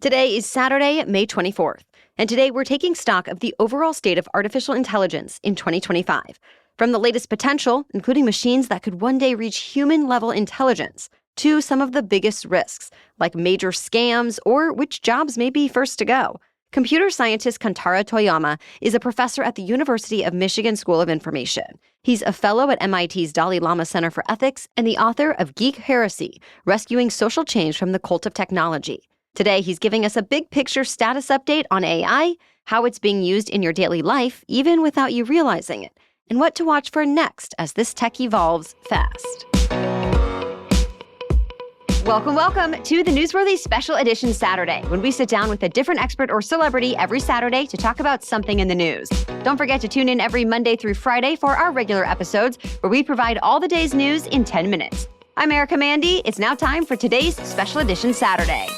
Today is Saturday, May 24th, and today we're taking stock of the overall state of artificial intelligence in 2025. From the latest potential, including machines that could one day reach human-level intelligence, to some of the biggest risks, like major scams or which jobs may be first to go. Computer scientist Kantaro Toyama is a professor at the University of Michigan School of Information. He's a fellow at MIT's Dalai Lama Center for Ethics and the author of Geek Heresy, Rescuing Social Change from the Cult of Technology. Today, he's giving us a big picture status update on AI, how it's being used in your daily life, even without you realizing it, and what to watch for next as this tech evolves fast. Welcome to the Newsworthy Special Edition Saturday, when we sit down with a different expert or celebrity every Saturday to talk about something in the news. Don't forget to tune in every Monday through Friday for our regular episodes, where we provide all the day's news in 10 minutes. I'm Erica Mandy. It's now time for today's Special Edition Saturday.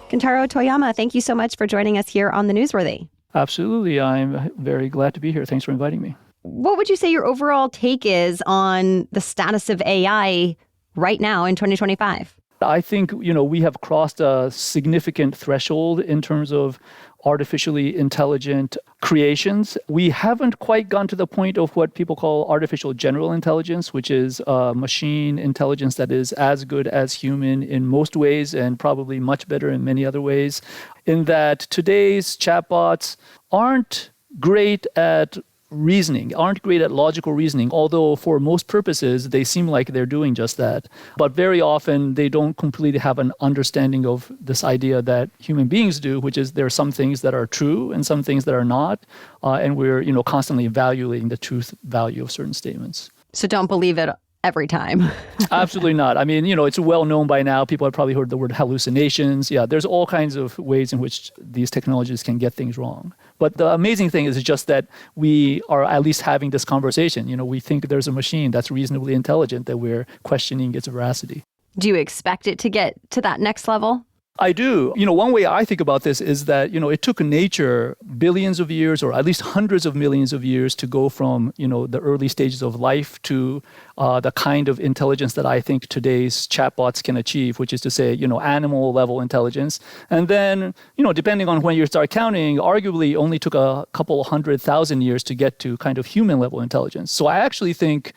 Kantaro Toyama, thank you so much for joining us here on the Newsworthy. Absolutely. I'm very glad to be here. Thanks for inviting me. What would you say your overall take is on the status of AI right now in 2025? I think, we have crossed a significant threshold in terms of artificially intelligent creations. We haven't quite gone to the point of what people call artificial general intelligence, which is machine intelligence that is as good as human in most ways and probably much better in many other ways, in that today's chatbots aren't great at logical reasoning, although for most purposes, they seem like they're doing just that. But very often, they don't completely have an understanding of this idea that human beings do, which is there are some things that are true and some things that are not. And we're, constantly evaluating the truth value of certain statements. So don't believe it every time. Absolutely not. I mean, it's well known by now. People have probably heard the word hallucinations. Yeah, there's all kinds of ways in which these technologies can get things wrong. But the amazing thing is just that we are at least having this conversation. We think there's a machine that's reasonably intelligent, that we're questioning its veracity. Do you expect it to get to that next level? I do. One way I think about this is that, it took nature billions of years, or at least hundreds of millions of years, to go from, the early stages of life to the kind of intelligence that I think today's chatbots can achieve, which is to say, animal level intelligence. And then, depending on when you start counting, arguably only took a couple 100,000 years to get to kind of human level intelligence. So I actually think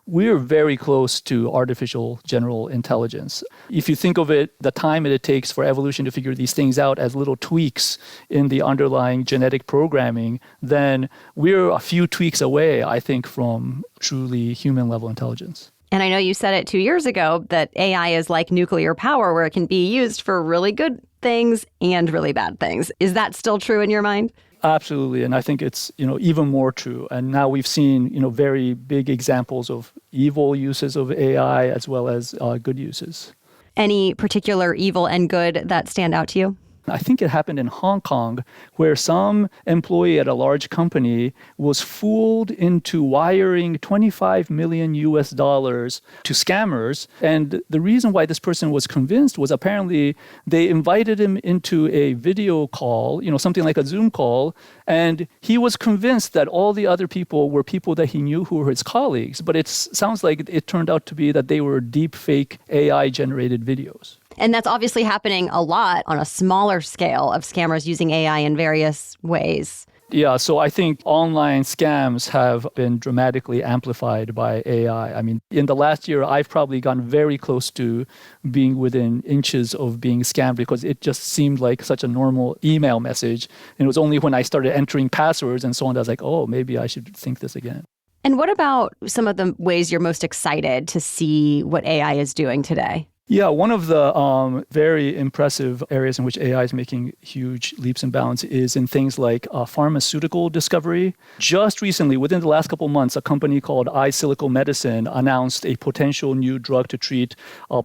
we're very close to artificial general intelligence. If you think of it, the time it takes for evolution to figure these things out as little tweaks in the underlying genetic programming, then we're a few tweaks away, I think, from truly human-level intelligence. And I know you said it 2 years ago that AI is like nuclear power, where it can be used for really good things and really bad things. Is that still true in your mind? Absolutely. And I think it's, even more true. And now we've seen, very big examples of evil uses of AI as well as good uses. Any particular evil and good that stand out to you? I think it happened in Hong Kong, where some employee at a large company was fooled into wiring $25 million to scammers. And the reason why this person was convinced was apparently they invited him into a video call, something like a Zoom call, and he was convinced that all the other people were people that he knew who were his colleagues. But it sounds like it turned out to be that they were deep fake AI-generated videos. And that's obviously happening a lot on a smaller scale of scammers using AI in various ways. Yeah, so I think online scams have been dramatically amplified by AI. I mean, in the last year, I've probably gotten very close to being within inches of being scammed because it just seemed like such a normal email message. And it was only when I started entering passwords and so on that I was like, oh, maybe I should think this again. And what about some of the ways you're most excited to see what AI is doing today? Yeah, one of the very impressive areas in which AI is making huge leaps and bounds is in things like pharmaceutical discovery. Just recently, within the last couple of months, a company called iSilico Medicine announced a potential new drug to treat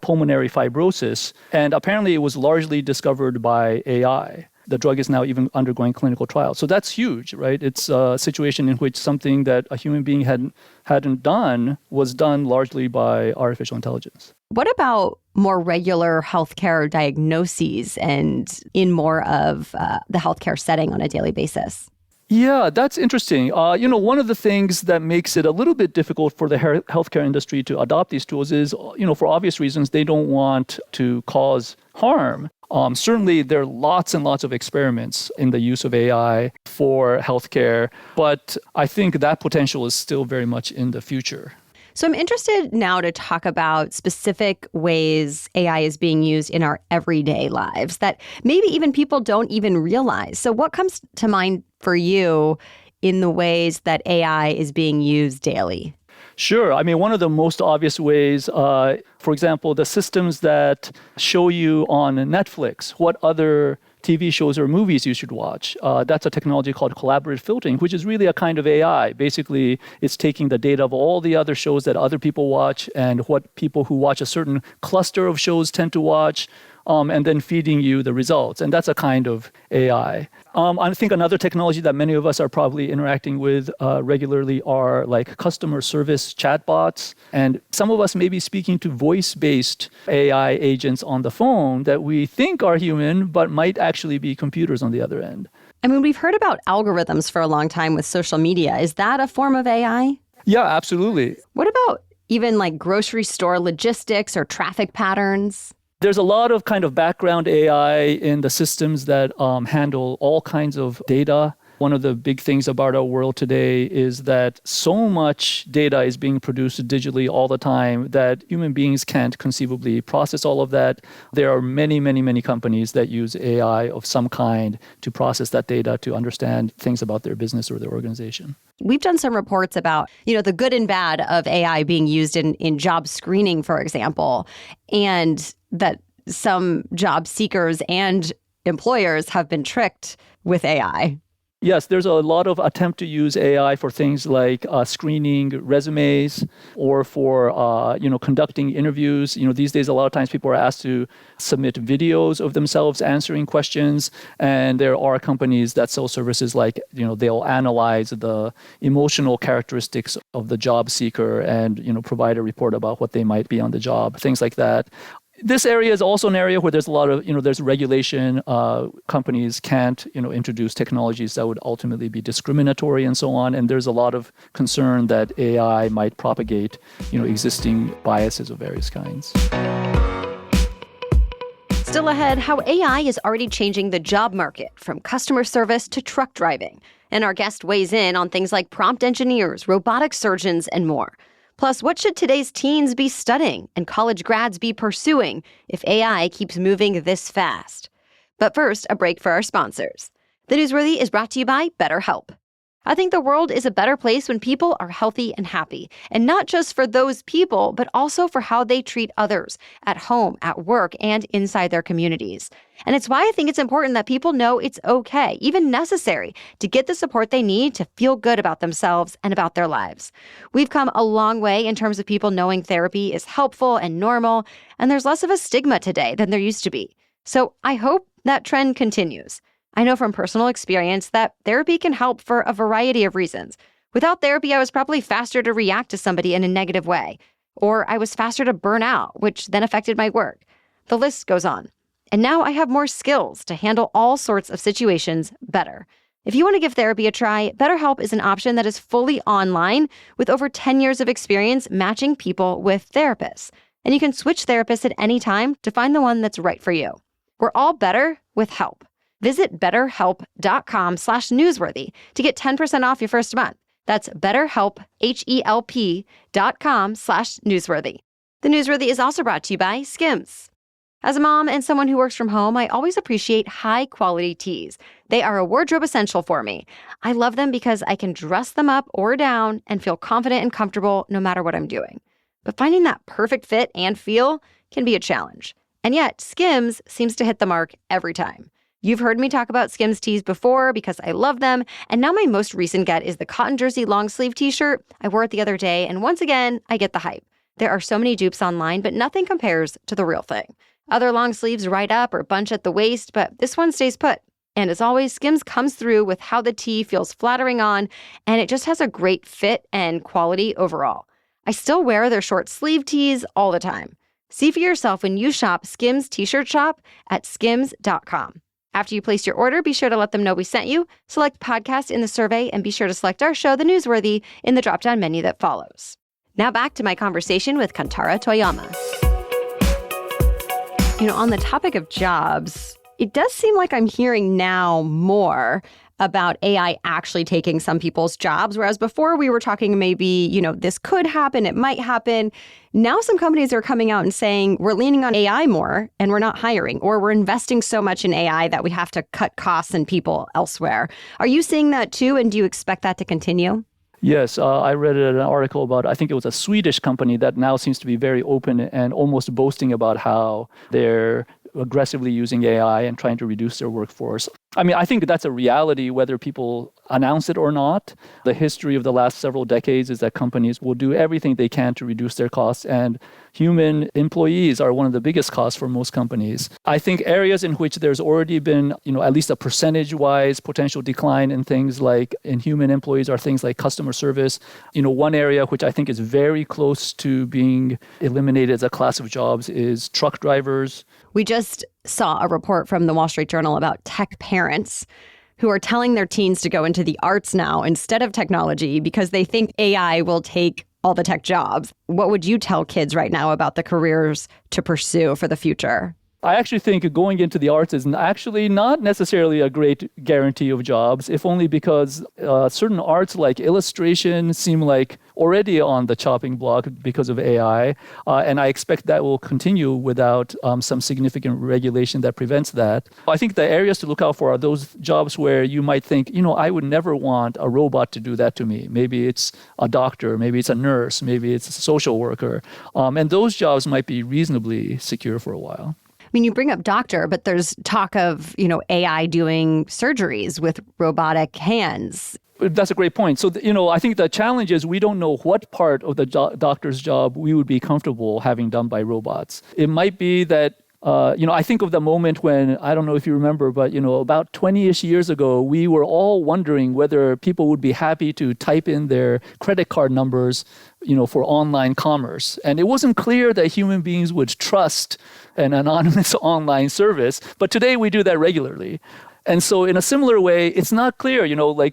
pulmonary fibrosis. And apparently it was largely discovered by AI. The drug is now even undergoing clinical trials. So that's huge, right? It's a situation in which something that a human being hadn't done was done largely by artificial intelligence. What about more regular healthcare diagnoses and in more of the healthcare setting on a daily basis? Yeah, that's interesting. One of the things that makes it a little bit difficult for the healthcare industry to adopt these tools is, for obvious reasons, they don't want to cause harm. Certainly, there are lots and lots of experiments in the use of AI for healthcare, but I think that potential is still very much in the future. So I'm interested now to talk about specific ways AI is being used in our everyday lives that maybe even people don't even realize. So what comes to mind for you in the ways that AI is being used daily? Sure. I mean, one of the most obvious ways, for example, the systems that show you on Netflix what other TV shows or movies you should watch. That's a technology called collaborative filtering, which is really a kind of AI. Basically, it's taking the data of all the other shows that other people watch and what people who watch a certain cluster of shows tend to watch, and then feeding you the results. And that's a kind of AI. I think another technology that many of us are probably interacting with regularly are like customer service chatbots. And some of us may be speaking to voice-based AI agents on the phone that we think are human, but might actually be computers on the other end. I mean, we've heard about algorithms for a long time with social media. Is that a form of AI? Yeah, absolutely. What about even like grocery store logistics or traffic patterns? There's a lot of kind of background AI in the systems that handle all kinds of data. One of the big things about our world today is that so much data is being produced digitally all the time that human beings can't conceivably process all of that. There are many, many, many companies that use AI of some kind to process that data to understand things about their business or their organization. We've done some reports about, the good and bad of AI being used in job screening, for example, and that some job seekers and employers have been tricked with AI. Yes, there's a lot of attempt to use AI for things like screening resumes or for, conducting interviews. These days, a lot of times people are asked to submit videos of themselves answering questions. And there are companies that sell services like, they'll analyze the emotional characteristics of the job seeker and, provide a report about what they might be on the job, things like that. This area is also an area where there's a lot of, there's regulation. Companies can't, introduce technologies that would ultimately be discriminatory and so on. And there's a lot of concern that AI might propagate, existing biases of various kinds. Still ahead, how AI is already changing the job market from customer service to truck driving. And our guest weighs in on things like prompt engineers, robotic surgeons, and more. Plus, what should today's teens be studying and college grads be pursuing if AI keeps moving this fast? But first, a break for our sponsors. The Newsworthy is brought to you by BetterHelp. I think the world is a better place when people are healthy and happy, and not just for those people, but also for how they treat others at home, at work, and inside their communities. And it's why I think it's important that people know it's okay, even necessary, to get the support they need to feel good about themselves and about their lives. We've come a long way in terms of people knowing therapy is helpful and normal, and there's less of a stigma today than there used to be. So I hope that trend continues. I know from personal experience that therapy can help for a variety of reasons. Without therapy, I was probably faster to react to somebody in a negative way, or I was faster to burn out, which then affected my work. The list goes on. And now I have more skills to handle all sorts of situations better. If you want to give therapy a try, BetterHelp is an option that is fully online with over 10 years of experience matching people with therapists. And you can switch therapists at any time to find the one that's right for you. We're all better with help. Visit betterhelp.com/newsworthy to get 10% off your first month. That's betterhelp, HELP.com/newsworthy. The Newsworthy is also brought to you by Skims. As a mom and someone who works from home, I always appreciate high-quality tees. They are a wardrobe essential for me. I love them because I can dress them up or down and feel confident and comfortable no matter what I'm doing. But finding that perfect fit and feel can be a challenge. And yet, Skims seems to hit the mark every time. You've heard me talk about Skims tees before because I love them, and now my most recent get is the cotton jersey long sleeve t-shirt. I wore it the other day, and once again, I get the hype. There are so many dupes online, but nothing compares to the real thing. Other long sleeves ride up or bunch at the waist, but this one stays put. And as always, Skims comes through with how the tee feels flattering on, and it just has a great fit and quality overall. I still wear their short sleeve tees all the time. See for yourself when you shop Skims t-shirt shop at skims.com. After you place your order, be sure to let them know we sent you. Select podcast in the survey and be sure to select our show, The Newsworthy, in the drop-down menu that follows. Now back to my conversation with Kantara Toyama. On the topic of jobs, it does seem like I'm hearing now more about AI actually taking some people's jobs, whereas before we were talking maybe, this could happen, it might happen. Now some companies are coming out and saying we're leaning on AI more and we're not hiring, or we're investing so much in AI that we have to cut costs and people elsewhere. Are you seeing that too, and do you expect that to continue? Yes, I read an article about, I think it was a Swedish company that now seems to be very open and almost boasting about how they're aggressively using AI and trying to reduce their workforce. I think that's a reality, whether people announce it or not. The history of the last several decades is that companies will do everything they can to reduce their costs, and human employees are one of the biggest costs for most companies. I think areas in which there's already been, at least a percentage-wise potential decline in things like in human employees are things like customer service. One area which I think is very close to being eliminated as a class of jobs is truck drivers. We just saw a report from the Wall Street Journal about tech parents who are telling their teens to go into the arts now instead of technology because they think AI will take all the tech jobs. What would you tell kids right now about the careers to pursue for the future? I actually think going into the arts is actually not necessarily a great guarantee of jobs, if only because certain arts like illustration seem like already on the chopping block because of AI. And I expect that will continue without some significant regulation that prevents that. I think the areas to look out for are those jobs where you might think, I would never want a robot to do that to me. Maybe it's a doctor, maybe it's a nurse, maybe it's a social worker. And those jobs might be reasonably secure for a while. You bring up doctor, but there's talk of, AI doing surgeries with robotic hands. That's a great point. So, I think the challenge is we don't know what part of the doctor's job we would be comfortable having done by robots. It might be that, I think of the moment when, I don't know if you remember, but, about 20-ish years ago, we were all wondering whether people would be happy to type in their credit card numbers, for online commerce. And it wasn't clear that human beings would trust an anonymous online service. But today we do that regularly. And so in a similar way, it's not clear,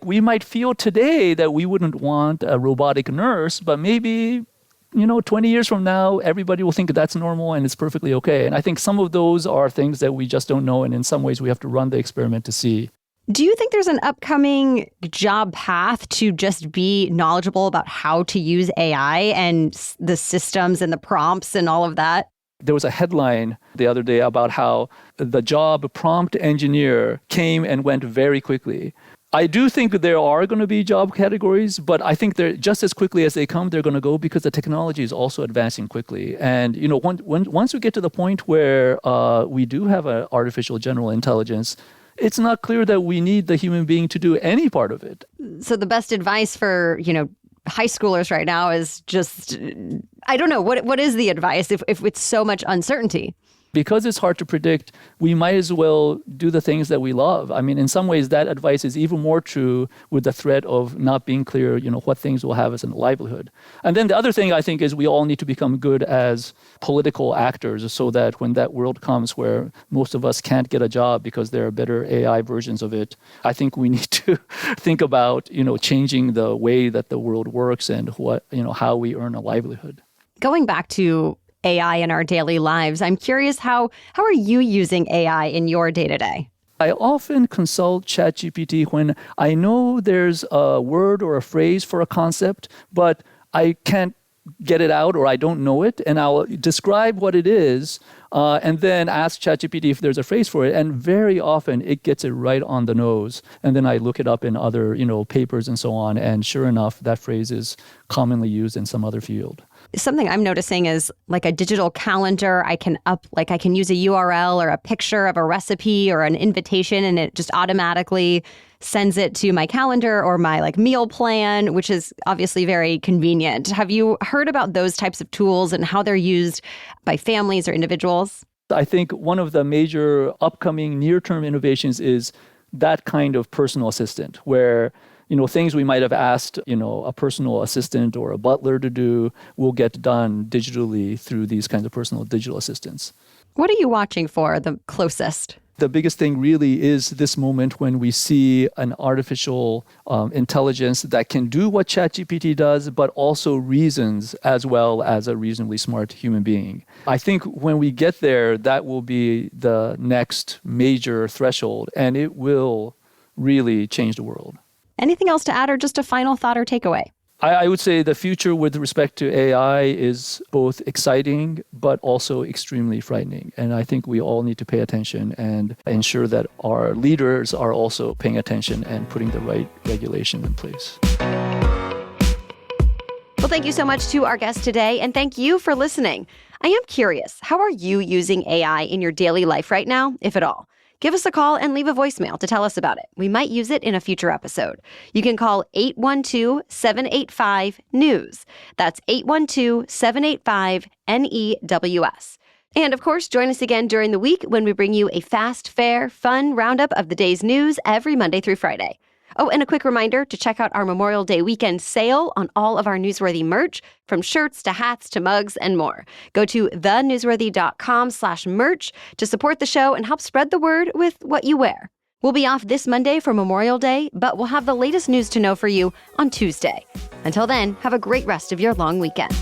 we might feel today that we wouldn't want a robotic nurse, but maybe 20 years from now, everybody will think that's normal and it's perfectly okay. And I think some of those are things that we just don't know. And in some ways, we have to run the experiment to see. Do you think there's an upcoming job path to just be knowledgeable about how to use AI and the systems and the prompts and all of that? There was a headline the other day about how the job prompt engineer came and went very quickly. I do think that there are going to be job categories, but I think they're just as quickly as they come, they're going to go because the technology is also advancing quickly. And, once we get to the point where we do have an artificial general intelligence, it's not clear that we need the human being to do any part of it. So the best advice for, high schoolers right now is just, I don't know, what is the advice if it's so much uncertainty? Because it's hard to predict, we might as well do the things that we love. In some ways, that advice is even more true with the threat of not being clear, what things will have as a livelihood. And then the other thing I think is we all need to become good as political actors so that when that world comes where most of us can't get a job because there are better AI versions of it, I think we need to think about, changing the way that the world works and how we earn a livelihood. Going back to AI in our daily lives, I'm curious, how are you using AI in your day-to-day? I often consult ChatGPT when I know there's a word or a phrase for a concept, but I can't get it out or I don't know it, and I'll describe what it is and then ask ChatGPT if there's a phrase for it, and very often it gets it right on the nose. And then I look it up in other, papers and so on, and sure enough, that phrase is commonly used in some other field. Something I'm noticing is like a digital calendar. I can use a URL or a picture of a recipe or an invitation, and it just automatically sends it to my calendar or my meal plan, which is obviously very convenient. Have you heard about those types of tools and how they're used by families or individuals? I think one of the major upcoming near-term innovations is that kind of personal assistant where things we might have asked, a personal assistant or a butler to do will get done digitally through these kinds of personal digital assistants. What are you watching for the closest? The biggest thing really is this moment when we see an artificial intelligence that can do what ChatGPT does, but also reasons as well as a reasonably smart human being. I think when we get there, that will be the next major threshold, and it will really change the world. Anything else to add, or just a final thought or takeaway? I would say the future with respect to AI is both exciting, but also extremely frightening. And I think we all need to pay attention and ensure that our leaders are also paying attention and putting the right regulation in place. Well, thank you so much to our guest today, and thank you for listening. I am curious, how are you using AI in your daily life right now, if at all? Give us a call and leave a voicemail to tell us about it. We might use it in a future episode. You can call 812-785-NEWS. That's 812-785-NEWS. And of course, join us again during the week when we bring you a fast, fair, fun roundup of the day's news every Monday through Friday. Oh, and a quick reminder to check out our Memorial Day weekend sale on all of our Newsworthy merch, from shirts to hats to mugs and more. Go to thenewsworthy.com/merch to support the show and help spread the word with what you wear. We'll be off this Monday for Memorial Day, but we'll have the latest news to know for you on Tuesday. Until then, have a great rest of your long weekend.